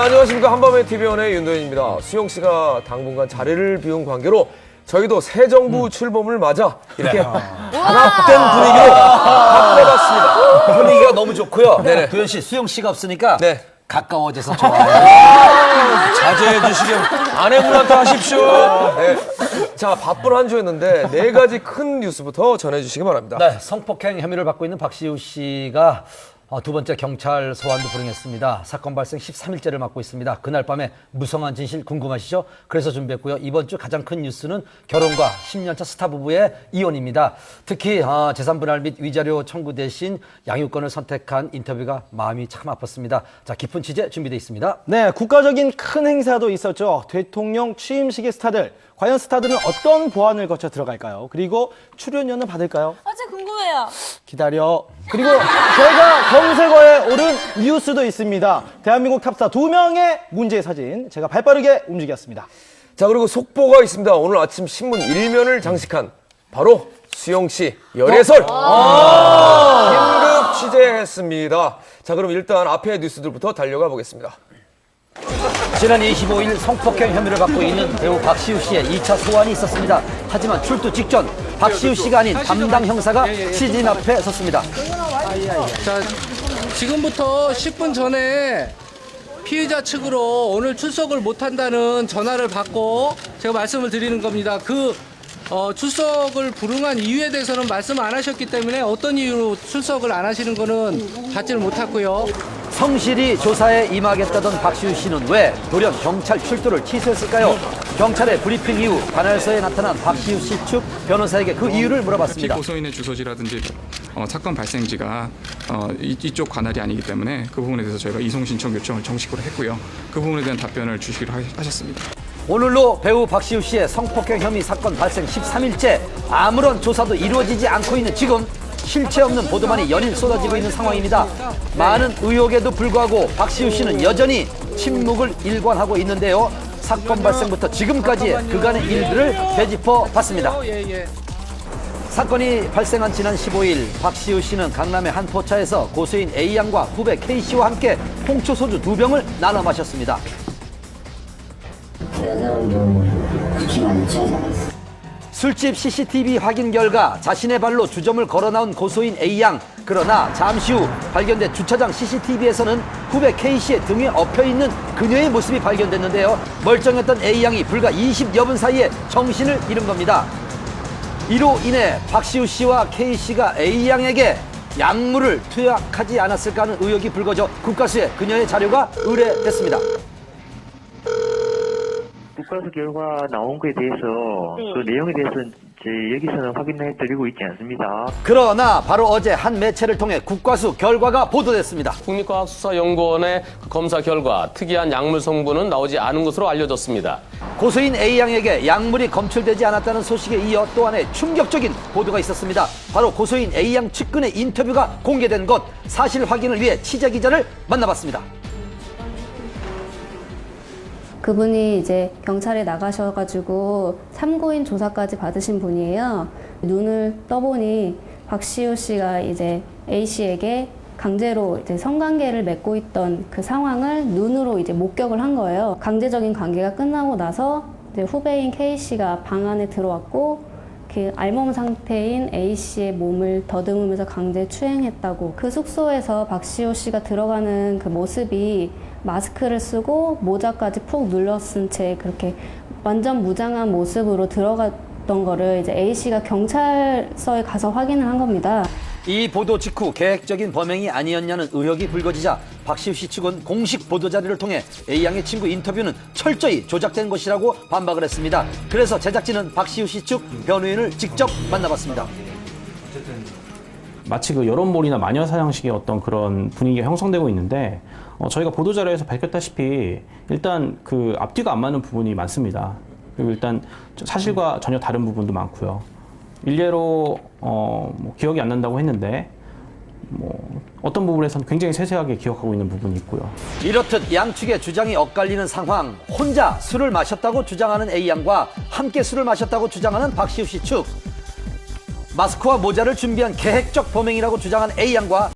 안녕하십니까. 한밤의 TV연의 윤도현입니다. 수영씨가 당분간 자리를 비운 관계로 저희도 새 정부 출범을 맞아 이렇게 단합된 분위기로 바꿔봤습니다. 분위기가 너무 좋고요. 네네. 도현 씨, 수영 씨가 없으니까 네. 가까워져서 좋아요. 자제해 주시길 아내분한테 하십시오. 네. 자, 바쁜 한 주였는데 네 가지 큰 뉴스부터 전해주시기 바랍니다. 네, 성폭행 혐의를 받고 있는 박시우 씨가 두 번째 경찰 소환도 불응했습니다. 사건 발생 13일째를 맞고 있습니다. 그날 밤에 무성한 진실 궁금하시죠? 그래서 준비했고요. 이번 주 가장 큰 뉴스는 결혼과 10년차 스타 부부의 이혼입니다. 특히 재산분할 및 위자료 청구 대신 양육권을 선택한 인터뷰가 마음이 참 아팠습니다. 자, 깊은 취재 준비되어 있습니다. 네, 국가적인 큰 행사도 있었죠. 대통령 취임식의 스타들. 과연 스타들은 어떤 보안을 거쳐 들어갈까요? 그리고 출연료는 받을까요? 진짜 궁금해요. 기다려. 그리고 제가 검색어에 오른 뉴스도 있습니다. 대한민국 탑스타 2명의 문제의 사진 제가 발빠르게 움직였습니다. 자, 그리고 속보가 있습니다. 오늘 아침 신문 1면을 장식한 바로 수영씨 열애설 긴급 취재했습니다. 자, 그럼 일단 앞에 뉴스들부터 달려가 보겠습니다. 지난 25일 성폭행 혐의를 받고 있는 배우 박시우 씨의 2차 소환이 있었습니다. 하지만 출두 직전 박시우 씨가 아닌 담당 형사가 시진 앞에 섰습니다. 자, 지금부터 10분 전에 피의자 측으로 오늘 출석을 못한다는 전화를 받고 제가 말씀을 드리는 겁니다. 출석을 불응한 이유에 대해서는 말씀 안 하셨기 때문에 어떤 이유로 출석을 안 하시는 거는 받지를 못했고요. 성실히 조사에 임하겠다던 박시우 씨는 왜 돌연 경찰 출두를 취소했을까요? 경찰의 브리핑 이후 관할서에 나타난 박시우 씨 측 변호사에게 그 이유를 물어봤습니다. 피고소인의 주소지라든지 사건 발생지가 이쪽 관할이 아니기 때문에 그 부분에 대해서 저희가 이송 신청 요청을 정식으로 했고요. 그 부분에 대한 답변을 주시기로 하셨습니다. 오늘로 배우 박시우 씨의 성폭행 혐의 사건 발생 13일째 아무런 조사도 이루어지지 않고 있는 지금 실체 없는 보도만이 연일 쏟아지고 있는 상황입니다. 많은 의혹에도 불구하고 박시우 씨는 여전히 침묵을 일관하고 있는데요. 사건 발생부터 지금까지의 그간의 일들을 되짚어 봤습니다. 사건이 발생한 지난 15일 박시우 씨는 강남의 한 포차에서 고수인 A양과 후배 K씨와 함께 홍초 소주 2병을 나눠 마셨습니다. 술집 CCTV 확인 결과 자신의 발로 주점을 걸어 나온 고소인 A양. 그러나 잠시 후 발견된 주차장 CCTV에서는 후배 K씨의 등에 엎혀있는 그녀의 모습이 발견됐는데요. 멀쩡했던 A양이 불과 20여 분 사이에 정신을 잃은 겁니다. 이로 인해 박시우 씨와 K씨가 A양에게 약물을 투약하지 않았을까 하는 의혹이 불거져 국가수에 그녀의 자료가 의뢰됐습니다. 국가수 결과 나온 거에 대해서 그 내용에 대해서는 여기서는 확인해 드리고 있지 않습니다. 그러나 바로 어제 한 매체를 통해 국가수 결과가 보도됐습니다. 국립과학수사연구원의 검사 결과 특이한 약물 성분은 나오지 않은 것으로 알려졌습니다. 고소인 A양에게 약물이 검출되지 않았다는 소식에 이어 또 하나의 충격적인 보도가 있었습니다. 바로 고소인 A양 측근의 인터뷰가 공개된 것, 사실 확인을 위해 취재기자를 만나봤습니다. 그분이 이제 경찰에 나가셔가지고 참고인 조사까지 받으신 분이에요. 눈을 떠보니 박시우 씨가 이제 A 씨에게 강제로 이제 성관계를 맺고 있던 그 상황을 눈으로 이제 목격을 한 거예요. 강제적인 관계가 끝나고 나서 이제 후배인 K 씨가 방 안에 들어왔고 그 알몸 상태인 A 씨의 몸을 더듬으면서 강제 추행했다고. 그 숙소에서 박시우 씨가 들어가는 그 모습이 마스크를 쓰고 모자까지 푹 눌러쓴 채 그렇게 완전 무장한 모습으로 들어갔던 거를 이제 A 씨가 경찰서에 가서 확인을 한 겁니다. 이 보도 직후 계획적인 범행이 아니었냐는 의혹이 불거지자 박시우 씨 측은 공식 보도자료를 통해 A양의 친구 인터뷰는 철저히 조작된 것이라고 반박을 했습니다. 그래서 제작진은 박시우 씨 측 변호인을 직접 만나봤습니다. 마치 그 여론몰이나 마녀사냥식의 어떤 그런 분위기가 형성되고 있는데 저희가 보도자료에서 밝혔다시피 일단 그 앞뒤가 안 맞는 부분이 많습니다. 그리고 일단 사실과 전혀 다른 부분도 많고요. 일례로 뭐 기억이 안 난다고 했는데 뭐 어떤 부분에서는 굉장히 세세하게 기억하고 있는 부분이 있고요. 이렇듯 양측의 주장이 엇갈리는 상황. 혼자 술을 마셨다고 주장하는 A양과 함께 술을 마셨다고 주장하는 박시우 씨 측. 마스크와 모자를 준비한 계획적 범행이라고 주장한 A양과